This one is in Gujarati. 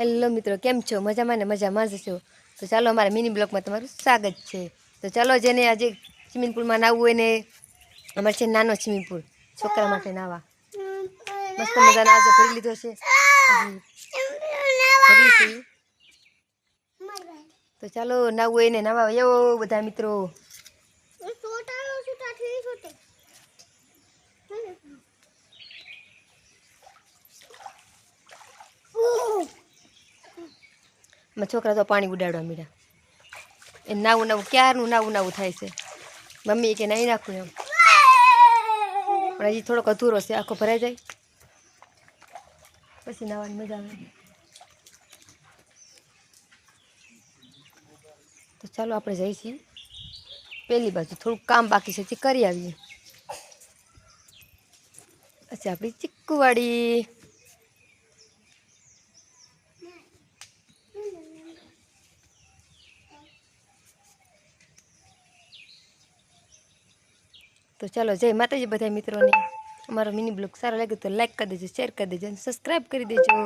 હેલો મિત્રો, કેમ છો? મજામાં ને? મજામાં જ છો? તો ચાલો અમારા મિની બ્લોગમાં તમારું સ્વાગત છે. તો ચાલો, જેને આજે સ્વિમિંગ પુલમાં નાહવું હોય ને, અમારે છે નાનો સ્વિમિંગ પુલ છોકરા માટે નાવા મસ્ત મજાનો આજે ભરી લીધો છે. તો ચાલો નાહવું હોય ને નાવા એવો બધા મિત્રો. છોકરા તો પાણી ઉડાડવા મીડા એ નાવું નાવું ક્યારનું નાવું થાય છે. મમ્મી કે નહીં નાખું એમ, પણ હજી થોડોક અધૂરો છે, આખો ભરાઈ જાય પછી નાવાની મજા આવે. તો ચાલો આપણે જઈએ છીએ પેલી બાજુ, થોડુંક કામ બાકી છે તે કરી આવીએ. અચ્છા, આપણી ચીક્કુવાડી. તો ચાલો, જય માતાજી બધા મિત્રોને. અમારો મિની બ્લોગ સારો લાગે તો લાઈક કરી દેજો, શેર કરી દેજો અને સબસ્ક્રાઈબ કરી દેજો.